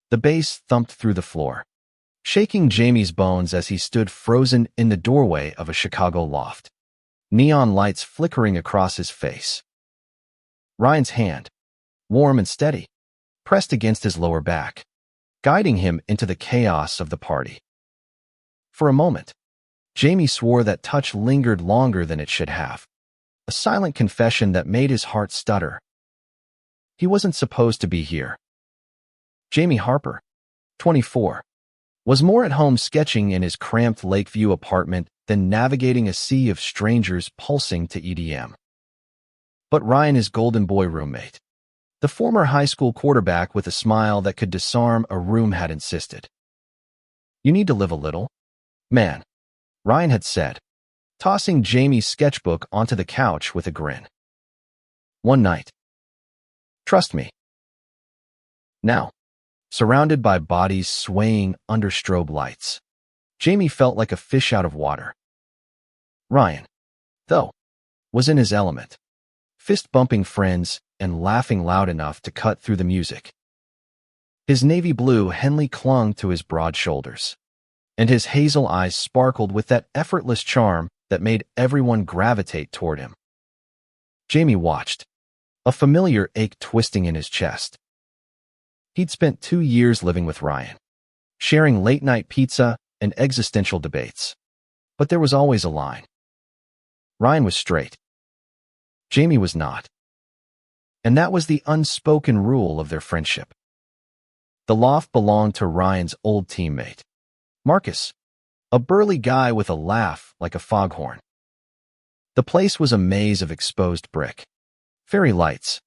The bass thumped through the floor, shaking Jamie's bones as he stood frozen in the doorway of a Chicago loft, neon lights flickering across his face. Ryan's hand, warm and steady, pressed against his lower back, guiding him into the chaos of the party. For a moment, Jamie swore that touch lingered longer than it should have, a silent confession that made his heart stutter. He wasn't supposed to be here. Jamie Harper, 24, was more at home sketching in his cramped Lakeview apartment than navigating a sea of strangers pulsing to EDM. But Ryan, his golden boy roommate, the former high school quarterback with a smile that could disarm a room, had insisted. "You need to live a little, man," Ryan had said, tossing Jamie's sketchbook onto the couch with a grin. "One night. Trust me." Now, surrounded by bodies swaying under strobe lights, Jamie felt like a fish out of water. Ryan, though, was in his element, fist-bumping friends and laughing loud enough to cut through the music. His navy blue Henley clung to his broad shoulders, and his hazel eyes sparkled with that effortless charm that made everyone gravitate toward him. Jamie watched, a familiar ache twisting in his chest. He'd spent 2 years living with Ryan, sharing late-night pizza and existential debates. But there was always a line. Ryan was straight. Jamie was not. And that was the unspoken rule of their friendship. The loft belonged to Ryan's old teammate, Marcus, a burly guy with a laugh like a foghorn. The place was a maze of exposed brick, fairy lights,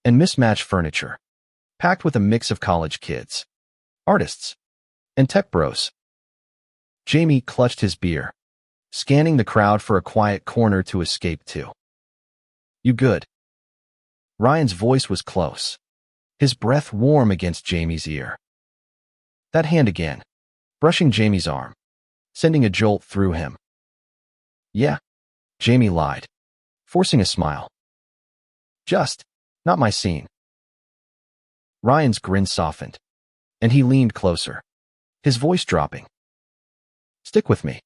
and mismatched furniture, packed with a mix of college kids, artists, and tech bros. Jamie clutched his beer, scanning the crowd for a quiet corner to escape to. "You good?" Ryan's voice was close, his breath warm against Jamie's ear. That hand again, brushing Jamie's arm, sending a jolt through him. "Yeah," Jamie lied, forcing a smile. "Just, not my scene." Ryan's grin softened, and he leaned closer, his voice dropping. "Stick with me.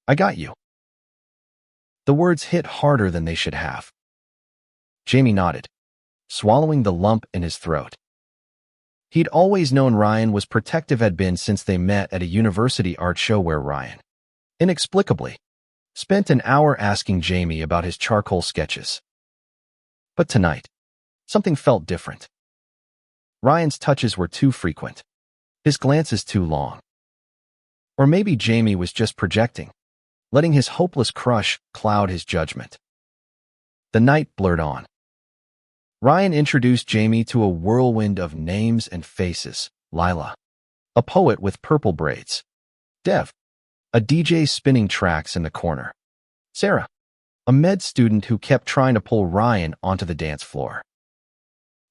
I got you." The words hit harder than they should have. Jamie nodded, swallowing the lump in his throat. He'd always known Ryan was protective, had been since they met at a university art show where Ryan, inexplicably, spent an hour asking Jamie about his charcoal sketches. But tonight, something felt different. Ryan's touches were too frequent, his glances too long. Or maybe Jamie was just projecting, letting his hopeless crush cloud his judgment. The night blurred on. Ryan introduced Jamie to a whirlwind of names and faces. Lila, a poet with purple braids. Dev, a DJ spinning tracks in the corner. Sarah, a med student who kept trying to pull Ryan onto the dance floor.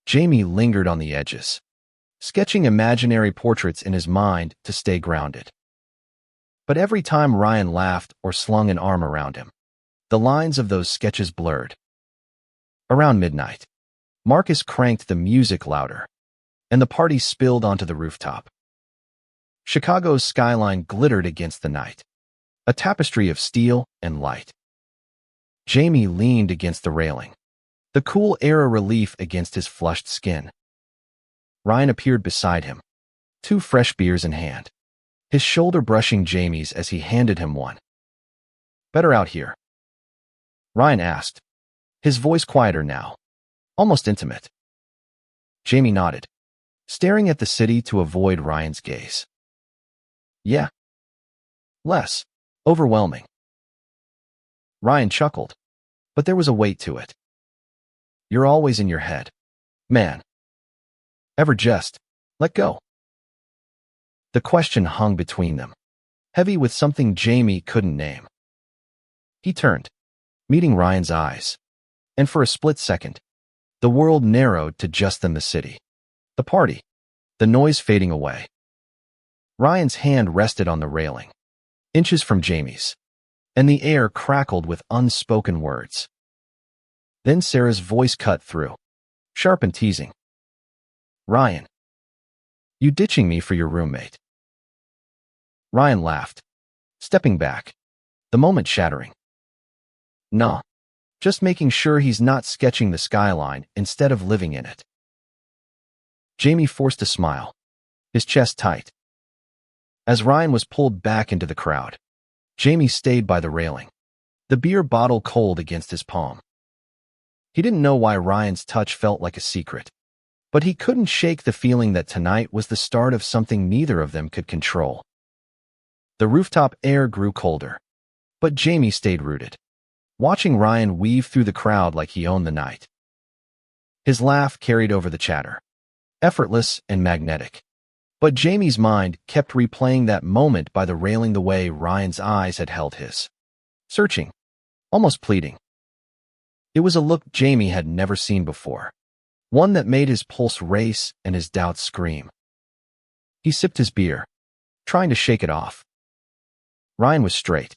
Jamie lingered on the edges, sketching imaginary portraits in his mind to stay grounded. But every time Ryan laughed or slung an arm around him, the lines of those sketches blurred. Around midnight, Marcus cranked the music louder, and the party spilled onto the rooftop. Chicago's skyline glittered against the night, a tapestry of steel and light. Jamie leaned against the railing, the cool air a relief against his flushed skin. Ryan appeared beside him, 2 fresh beers in hand, his shoulder brushing Jamie's as he handed him one. "Better out here?" Ryan asked, his voice quieter now, almost intimate. Jamie nodded, staring at the city to avoid Ryan's gaze. "Yeah. Less overwhelming." Ryan chuckled, but there was a weight to it. "You're always in your head, man. Ever just let go?" The question hung between them, heavy with something Jamie couldn't name. He turned, meeting Ryan's eyes, and for a split second, the world narrowed to just them, the city, the party, the noise fading away. Ryan's hand rested on the railing, inches from Jamie's, and the air crackled with unspoken words. Then Sarah's voice cut through, sharp and teasing. "Ryan." You ditching me for your roommate?" Ryan laughed, stepping back, the moment shattering. "No, just making sure he's not sketching the skyline instead of living in it." Jamie forced a smile, his chest tight. As Ryan was pulled back into the crowd, Jamie stayed by the railing, the beer bottle cold against his palm. He didn't know why Ryan's touch felt like a secret, but he couldn't shake the feeling that tonight was the start of something neither of them could control. The rooftop air grew colder, but Jamie stayed rooted, watching Ryan weave through the crowd like he owned the night. His laugh carried over the chatter, effortless and magnetic. But Jamie's mind kept replaying that moment by the railing the way Ryan's eyes had held his. Searching, almost pleading. It was a look Jamie had never seen before, one that made his pulse race and his doubts scream. He sipped his beer, trying to shake it off. Ryan was straight.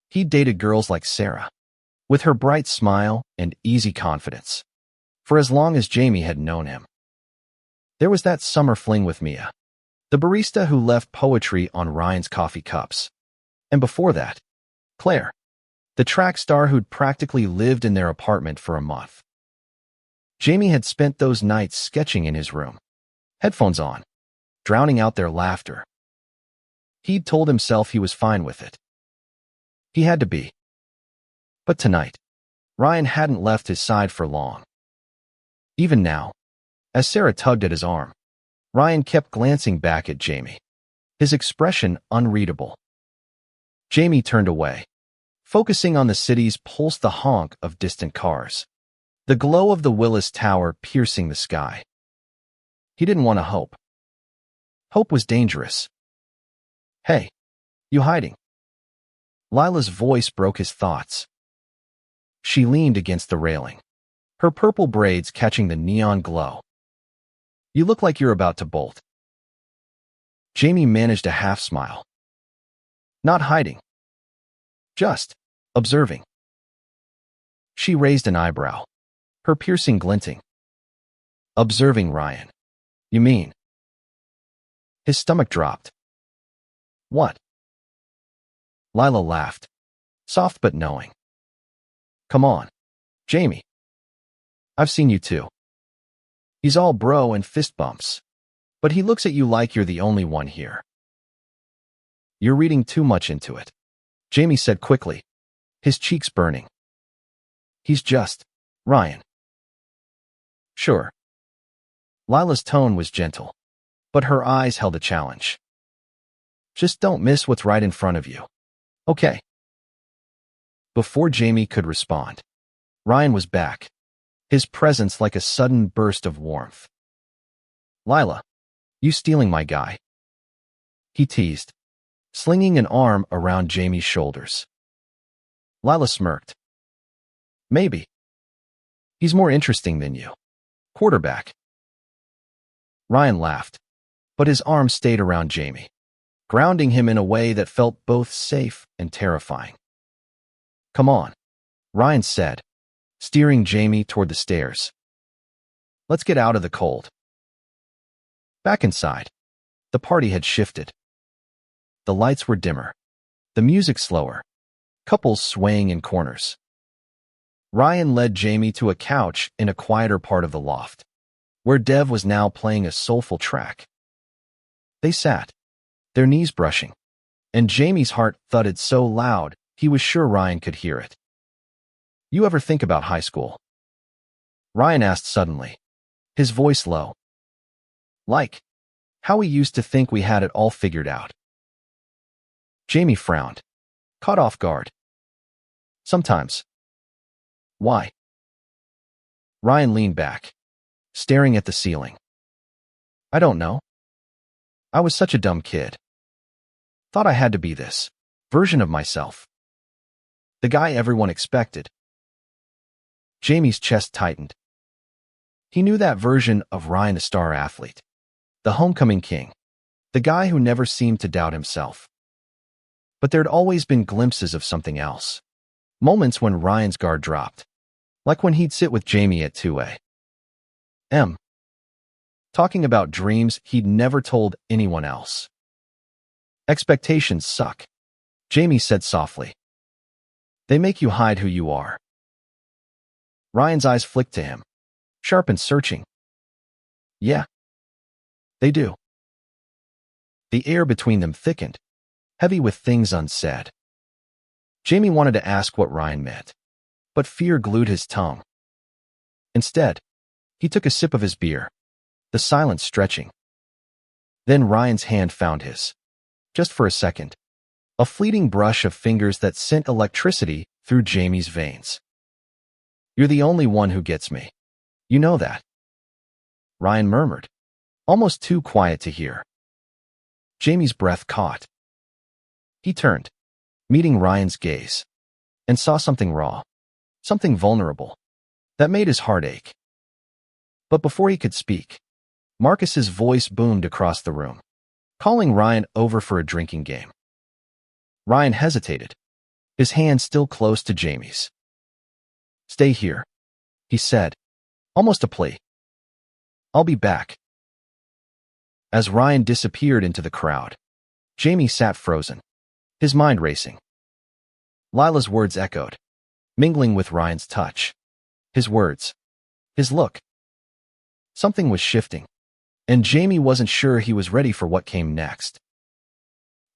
He'd dated girls like Sarah, with her bright smile and easy confidence, for as long as Jamie had known him. There was that summer fling with Mia, the barista who left poetry on Ryan's coffee cups. And before that, Claire, the track star who'd practically lived in their apartment for a month. Jamie had spent those nights sketching in his room, headphones on, drowning out their laughter. He'd told himself he was fine with it. He had to be. But tonight, Ryan hadn't left his side for long. Even now, as Sarah tugged at his arm, Ryan kept glancing back at Jamie, his expression unreadable. Jamie turned away, focusing on the city's pulse, the honk of distant cars, the glow of the Willis Tower piercing the sky. He didn't want to hope. Hope was dangerous. "Hey, you hiding?" Lila's voice broke his thoughts. She leaned against the railing, her purple braids catching the neon glow. "You look like you're about to bolt." Jamie managed a half smile. "Not hiding. Just observing." She raised an eyebrow, her piercing glinting. "Observing Ryan, you mean?" His stomach dropped. "What?" Lila laughed, soft but knowing. "Come on, Jamie. I've seen you too." He's all bro and fist bumps, but he looks at you like you're the only one here. "You're reading too much into it," Jamie said quickly, his cheeks burning. "He's just Ryan." "Sure." Lila's tone was gentle, but her eyes held a challenge. "Just don't miss what's right in front of you. Okay." Before Jamie could respond, Ryan was back, his presence like a sudden burst of warmth. "Lila, you stealing my guy?" he teased, slinging an arm around Jamie's shoulders. Lila smirked. "Maybe. He's more interesting than you. Quarterback." Ryan laughed, but his arm stayed around Jamie, grounding him in a way that felt both safe and terrifying. "Come on," Ryan said, steering Jamie toward the stairs. "Let's get out of the cold." Back inside, the party had shifted. The lights were dimmer, the music slower, couples swaying in corners. Ryan led Jamie to a couch in a quieter part of the loft, where Dev was now playing a soulful track. They sat, their knees brushing, and Jamie's heart thudded so loud he was sure Ryan could hear it. "You ever think about high school?" Ryan asked suddenly, his voice low. "Like, how we used to think we had it all figured out." Jamie frowned, caught off guard. "Sometimes." "Why?" Ryan leaned back, staring at the ceiling. "I don't know. I was such a dumb kid. Thought I had to be this version of myself. The guy everyone expected." Jamie's chest tightened. He knew that version of Ryan, the star athlete, the homecoming king, the guy who never seemed to doubt himself. But there'd always been glimpses of something else, moments when Ryan's guard dropped, like when he'd sit with Jamie at 2 a.m. talking about dreams he'd never told anyone else. Expectations suck, Jamie said softly. They make you hide who you are. Ryan's eyes flicked to him, sharp and searching. Yeah, they do. The air between them thickened, heavy with things unsaid. Jamie wanted to ask what Ryan meant, but fear glued his tongue. Instead, he took a sip of his beer, the silence stretching. Then Ryan's hand found his. Just for a second. A fleeting brush of fingers that sent electricity through Jamie's veins. You're the only one who gets me. You know that. Ryan murmured, almost too quiet to hear. Jamie's breath caught. He turned, meeting Ryan's gaze, and saw something raw, something vulnerable, that made his heart ache. But before he could speak, Marcus's voice boomed across the room, calling Ryan over for a drinking game. Ryan hesitated, his hand still close to Jamie's. Stay here, he said, almost a plea. I'll be back. As Ryan disappeared into the crowd, Jamie sat frozen, his mind racing. Lila's words echoed, mingling with Ryan's touch. His words, his look. Something was shifting, and Jamie wasn't sure he was ready for what came next.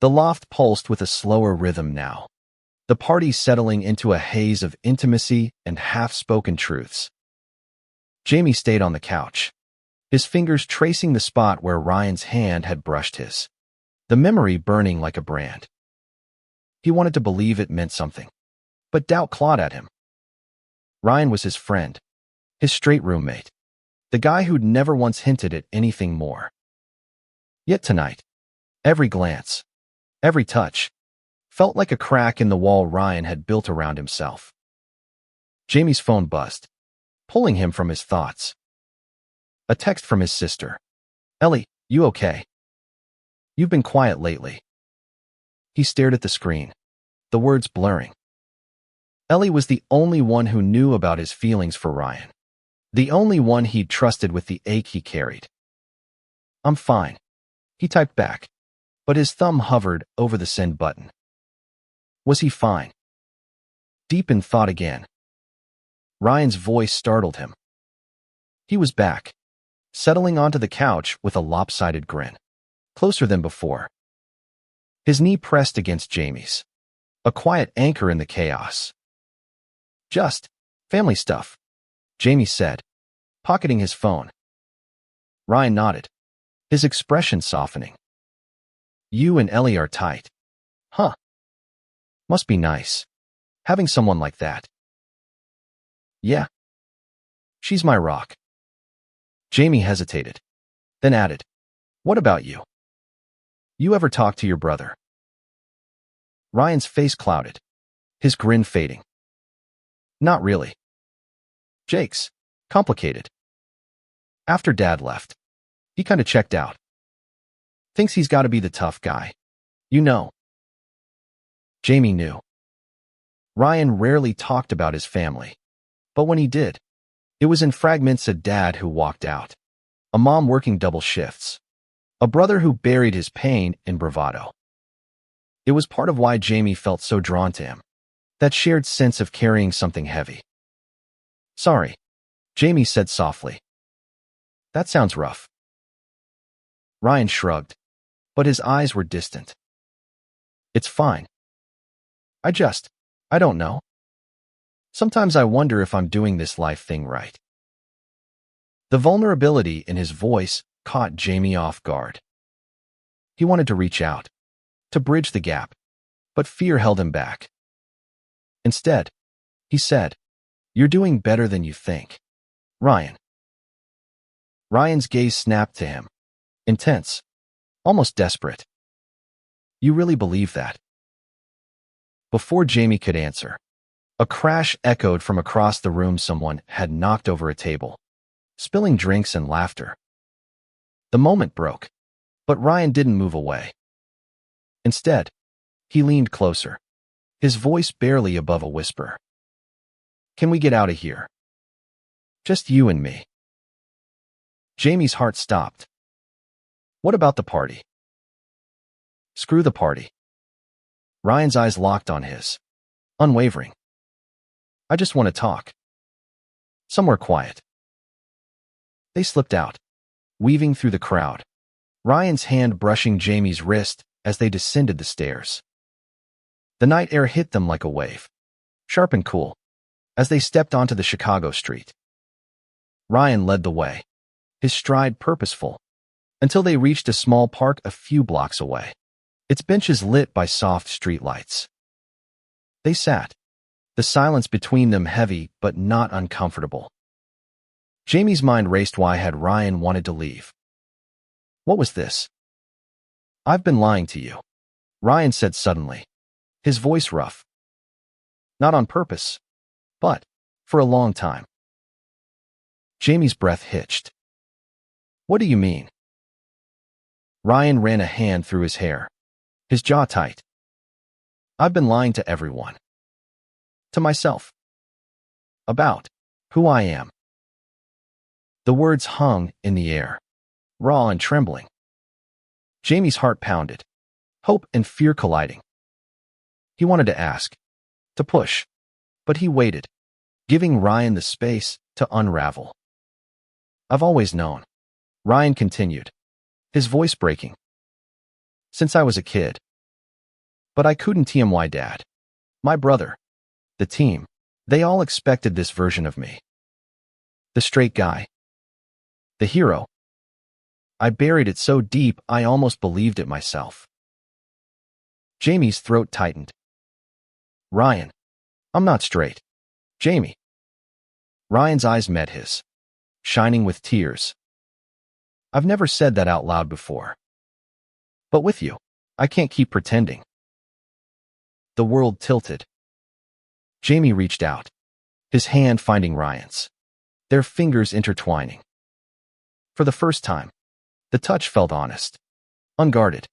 The loft pulsed with a slower rhythm now, the party settling into a haze of intimacy and half-spoken truths. Jamie stayed on the couch, his fingers tracing the spot where Ryan's hand had brushed his, the memory burning like a brand. He wanted to believe it meant something, but doubt clawed at him. Ryan was his friend, his straight roommate, the guy who'd never once hinted at anything more. Yet tonight, every glance, every touch, felt like a crack in the wall Ryan had built around himself. Jamie's phone buzzed, pulling him from his thoughts. A text from his sister. Ellie, you okay? You've been quiet lately. He stared at the screen, the words blurring. Ellie was the only one who knew about his feelings for Ryan, the only one he'd trusted with the ache he carried. I'm fine, he typed back, but his thumb hovered over the send button. Was he fine? Deep in thought again. Ryan's voice startled him. He was back, settling onto the couch with a lopsided grin, closer than before. His knee pressed against Jamie's, a quiet anchor in the chaos. Just family stuff, Jamie said, pocketing his phone. Ryan nodded, his expression softening. You and Ellie are tight. Huh. Must be nice, having someone like that. Yeah. She's my rock. Jamie hesitated, then added, what about you? You ever talk to your brother? Ryan's face clouded, his grin fading. Not really. Jake's complicated. After Dad left, he kind of checked out. Thinks he's got to be the tough guy. You know. Jamie knew. Ryan rarely talked about his family, but when he did, it was in fragments: a dad who walked out, a mom working double shifts, a brother who buried his pain in bravado. It was part of why Jamie felt so drawn to him, that shared sense of carrying something heavy. Sorry, Jamie said softly. That sounds rough. Ryan shrugged, but his eyes were distant. It's fine. I don't know. Sometimes I wonder if I'm doing this life thing right. The vulnerability in his voice caught Jamie off guard. He wanted to reach out, to bridge the gap, but fear held him back. Instead, he said, You're doing better than you think, Ryan. Ryan's gaze snapped to him, intense, almost desperate. You really believe that? Before Jamie could answer, a crash echoed from across the room. Someone had knocked over a table, spilling drinks and laughter. The moment broke, but Ryan didn't move away. Instead, he leaned closer, his voice barely above a whisper. Can we get out of here? Just you and me. Jamie's heart stopped. What about the party? Screw the party. Ryan's eyes locked on his, unwavering. I just want to talk. Somewhere quiet. They slipped out, weaving through the crowd, Ryan's hand brushing Jamie's wrist as they descended the stairs. The night air hit them like a wave, sharp and cool, as they stepped onto the Chicago street. Ryan led the way, his stride purposeful, until they reached a small park a few blocks away, its benches lit by soft streetlights. They sat, the silence between them heavy but not uncomfortable. Jamie's mind raced. Why had Ryan wanted to leave? What was this? I've been lying to you, Ryan said suddenly, his voice rough. Not on purpose, but for a long time. Jamie's breath hitched. What do you mean? Ryan ran a hand through his hair, his jaw tight. I've been lying to everyone. To myself. About who I am. The words hung in the air, raw and trembling. Jamie's heart pounded, hope and fear colliding. He wanted to ask, to push, but he waited, giving Ryan the space to unravel. I've always known, Ryan continued, his voice breaking. Since I was a kid. But I couldn't tell why Dad, my brother, the team, they all expected this version of me. The straight guy. The hero. I buried it so deep I almost believed it myself. Jamie's throat tightened. Ryan, I'm not straight. Jamie. Ryan's eyes met his, shining with tears. I've never said that out loud before. But with you, I can't keep pretending. The world tilted. Jamie reached out, his hand finding Ryan's, their fingers intertwining. For the first time, the touch felt honest, unguarded.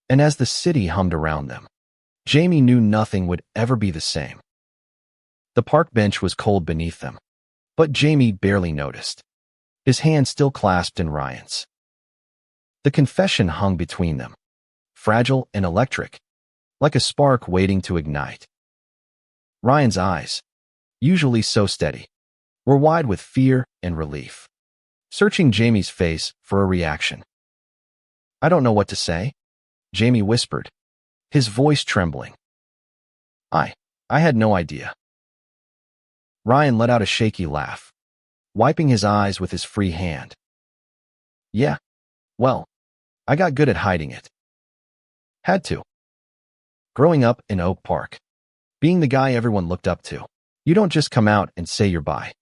And as the city hummed around them, Jamie knew nothing would ever be the same. The park bench was cold beneath them, but Jamie barely noticed, his hand still clasped in Ryan's. The confession hung between them, fragile and electric, like a spark waiting to ignite. Ryan's eyes, usually so steady, were wide with fear and relief, searching Jamie's face for a reaction. I don't know what to say, Jamie whispered, his voice trembling. I had no idea. Ryan let out a shaky laugh, wiping his eyes with his free hand. Yeah, well, I got good at hiding it. Had to. Growing up in Oak Park, being the guy everyone looked up to, you don't just come out and say you're bi.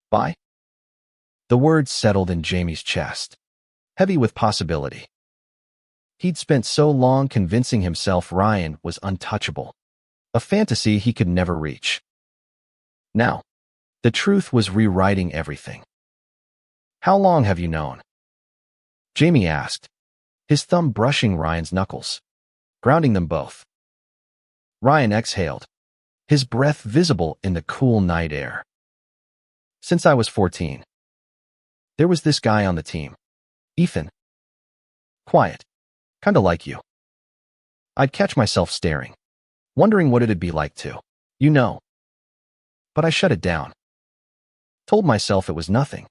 Bi? The words settled in Jamie's chest, heavy with possibility. He'd spent so long convincing himself Ryan was untouchable, a fantasy he could never reach. Now, the truth was rewriting everything. How long have you known? Jamie asked, his thumb brushing Ryan's knuckles, grounding them both. Ryan exhaled, his breath visible in the cool night air. Since I was 14. There was this guy on the team, Ethan. Quiet, kinda like you. I'd catch myself staring, wondering what it'd be like to, you know. But I shut it down. Told myself it was nothing.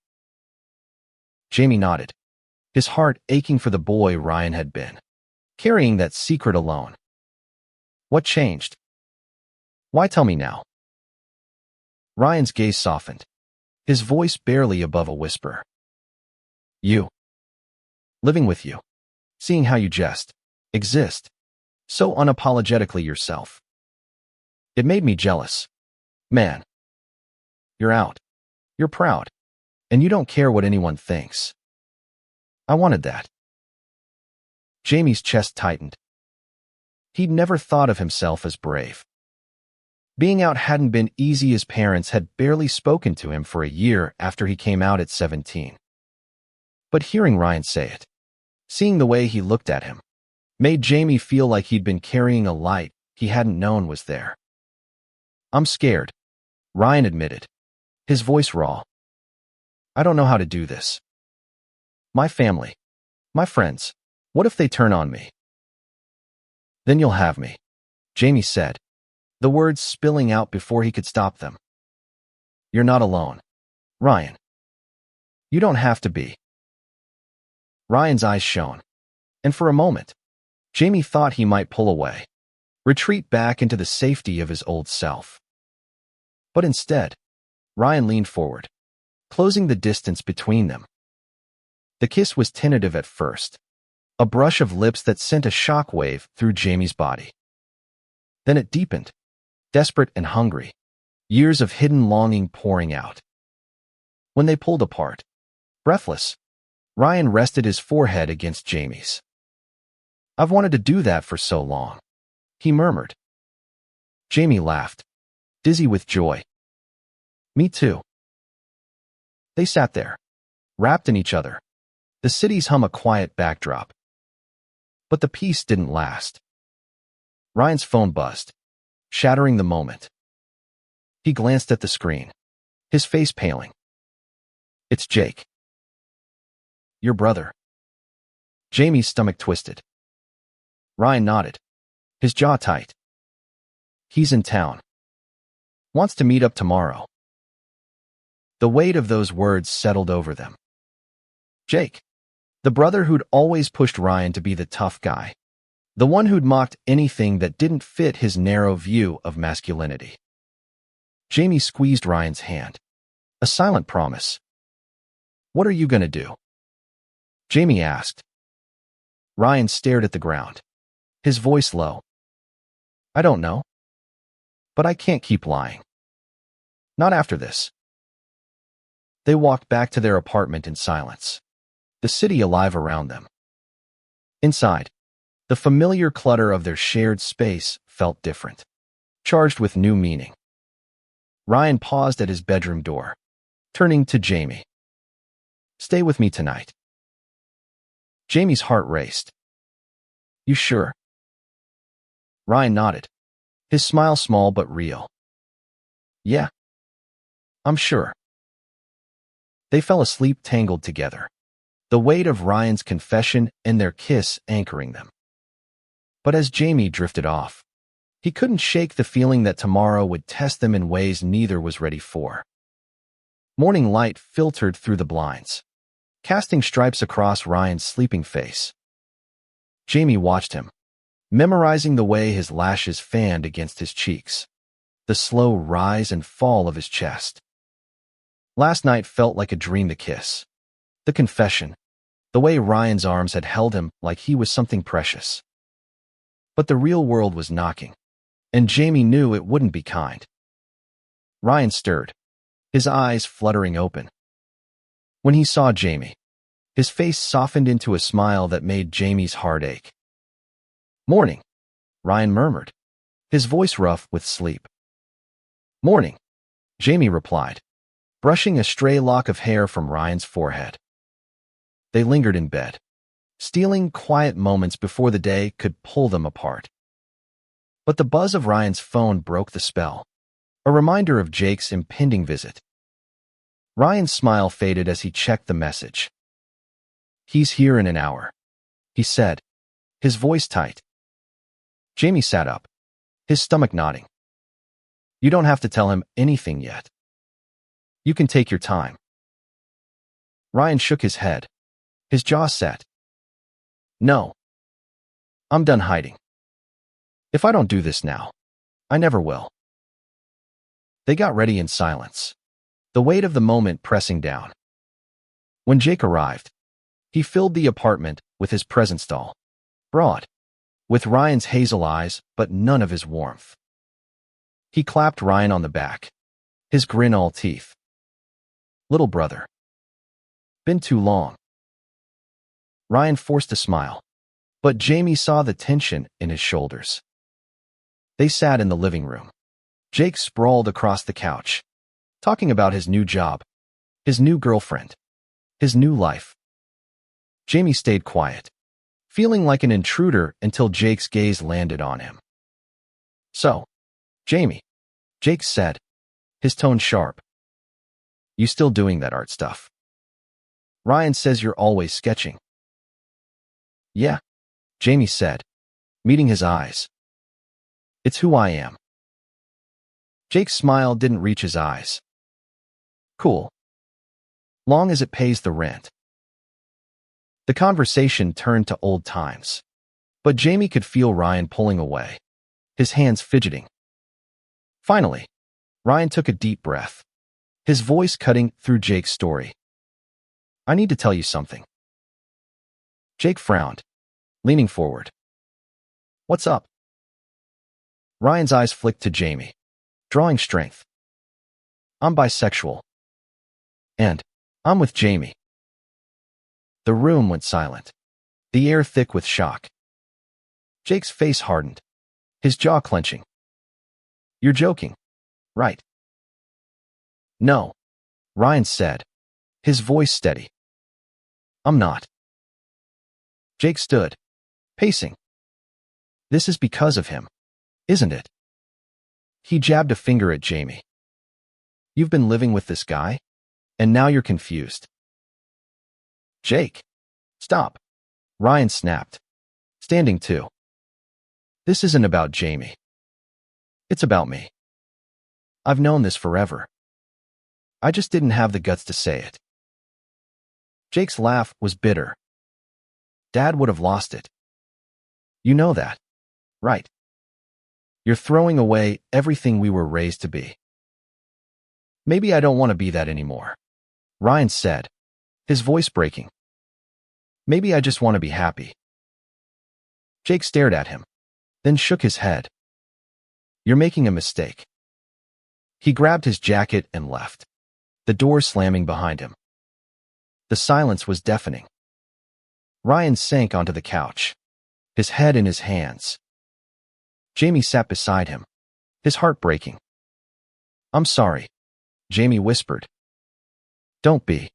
Jamie nodded, his heart aching for the boy Ryan had been, carrying that secret alone. What changed? Why tell me now? Ryan's gaze softened, his voice barely above a whisper. You. Living with you. Seeing how you exist, so unapologetically yourself. It made me jealous. Man. You're out. You're proud. And you don't care what anyone thinks. I wanted that. Jamie's chest tightened. He'd never thought of himself as brave. Being out hadn't been easy. His parents had barely spoken to him for a year after he came out at 17. But hearing Ryan say it, seeing the way he looked at him, made Jamie feel like he'd been carrying a light he hadn't known was there. I'm scared, Ryan admitted, his voice raw. I don't know how to do this. My family. My friends. What if they turn on me? Then you'll have me, Jamie said, the words spilling out before he could stop them. You're not alone, Ryan. You don't have to be. Ryan's eyes shone, and for a moment, Jamie thought he might pull away, retreat back into the safety of his old self. But instead, Ryan leaned forward, closing the distance between them. The kiss was tentative at first, a brush of lips that sent a shockwave through Jamie's body. Then it deepened, desperate and hungry, years of hidden longing pouring out. When they pulled apart, breathless, Ryan rested his forehead against Jamie's. I've wanted to do that for so long, he murmured. Jamie laughed, dizzy with joy. Me too. They sat there, wrapped in each other, the city's hum a quiet backdrop. But the peace didn't last. Ryan's phone buzzed, shattering the moment. He glanced at the screen, his face paling. It's Jake. Your brother. Jamie's stomach twisted. Ryan nodded, his jaw tight. He's in town. Wants to meet up tomorrow. The weight of those words settled over them. Jake, the brother who'd always pushed Ryan to be the tough guy, the one who'd mocked anything that didn't fit his narrow view of masculinity. Jamie squeezed Ryan's hand, a silent promise. What are you going to do? Jamie asked. Ryan stared at the ground, his voice low. I don't know. But I can't keep lying. Not after this. They walked back to their apartment in silence, the city alive around them. Inside, the familiar clutter of their shared space felt different, charged with new meaning. Ryan paused at his bedroom door, turning to Jamie. Stay with me tonight. Jamie's heart raced. You sure? Ryan nodded, his smile small but real. Yeah. I'm sure. They fell asleep tangled together, the weight of Ryan's confession and their kiss anchoring them. But as Jamie drifted off, he couldn't shake the feeling that tomorrow would test them in ways neither was ready for. Morning light filtered through the blinds, casting stripes across Ryan's sleeping face. Jamie watched him, memorizing the way his lashes fanned against his cheeks, the slow rise and fall of his chest. Last night felt like a dream to kiss. The confession, the way Ryan's arms had held him like he was something precious. But the real world was knocking, and Jamie knew it wouldn't be kind. Ryan stirred, his eyes fluttering open. When he saw Jamie, his face softened into a smile that made Jamie's heart ache. Morning, Ryan murmured, his voice rough with sleep. Morning, Jamie replied, brushing a stray lock of hair from Ryan's forehead. They lingered in bed, stealing quiet moments before the day could pull them apart. But the buzz of Ryan's phone broke the spell, a reminder of Jake's impending visit. Ryan's smile faded as he checked the message. He's here in an hour, he said, his voice tight. Jamie sat up, his stomach nodding. You don't have to tell him anything yet. You can take your time. Ryan shook his head, his jaw set. No. I'm done hiding. If I don't do this now, I never will. They got ready in silence, the weight of the moment pressing down. When Jake arrived, he filled the apartment with his presence doll, broad, with Ryan's hazel eyes but none of his warmth. He clapped Ryan on the back, his grin all teeth. Little brother. Been too long. Ryan forced a smile, but Jamie saw the tension in his shoulders. They sat in the living room. Jake sprawled across the couch, talking about his new job, his new girlfriend, his new life. Jamie stayed quiet, feeling like an intruder until Jake's gaze landed on him. So, Jamie, Jake said, his tone sharp. You still doing that art stuff? Ryan says you're always sketching. Yeah, Jamie said, meeting his eyes. It's who I am. Jake's smile didn't reach his eyes. Cool. Long as it pays the rent. The conversation turned to old times. But Jamie could feel Ryan pulling away, his hands fidgeting. Finally, Ryan took a deep breath, his voice cutting through Jake's story. I need to tell you something. Jake frowned, leaning forward. What's up? Ryan's eyes flicked to Jamie, drawing strength. I'm bisexual. And I'm with Jamie. The room went silent, the air thick with shock. Jake's face hardened, his jaw clenching. You're joking, right? No, Ryan said, his voice steady. I'm not. Jake stood, pacing. This is because of him, isn't it? He jabbed a finger at Jamie. You've been living with this guy, and now you're confused. Jake, stop, Ryan snapped, standing too. This isn't about Jamie. It's about me. I've known this forever. I just didn't have the guts to say it. Jake's laugh was bitter. Dad would have lost it. You know that, right? You're throwing away everything we were raised to be. Maybe I don't want to be that anymore, Ryan said, his voice breaking. Maybe I just want to be happy. Jake stared at him, then shook his head. You're making a mistake. He grabbed his jacket and left, the door slamming behind him. The silence was deafening. Ryan sank onto the couch, his head in his hands. Jamie sat beside him, his heart breaking. I'm sorry, Jamie whispered. Don't be,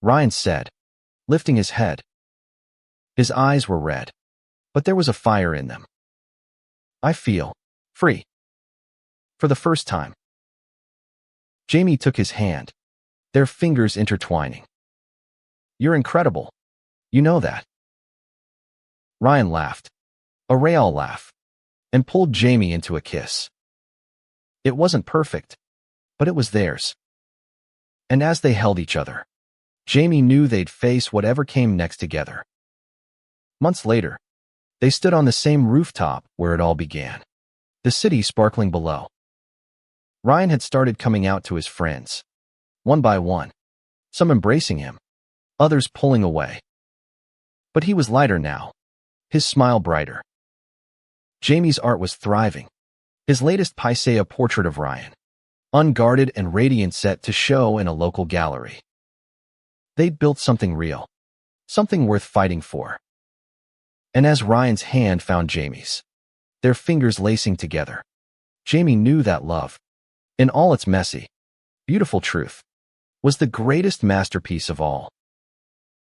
Ryan said, lifting his head. His eyes were red, but there was a fire in them. I feel free. For the first time. Jamie took his hand, their fingers intertwining. You're incredible. You know that. Ryan laughed, a real laugh, and pulled Jamie into a kiss. It wasn't perfect, but it was theirs. And as they held each other, Jamie knew they'd face whatever came next together. Months later, they stood on the same rooftop where it all began, the city sparkling below. Ryan had started coming out to his friends, one by one, some embracing him, others pulling away. But he was lighter now, his smile brighter. Jamie's art was thriving, his latest paise portrait of Ryan, unguarded and radiant, set to show in a local gallery. They'd built something real, something worth fighting for. And as Ryan's hand found Jamie's, their fingers lacing together, Jamie knew that love, in all its messy, beautiful truth, was the greatest masterpiece of all.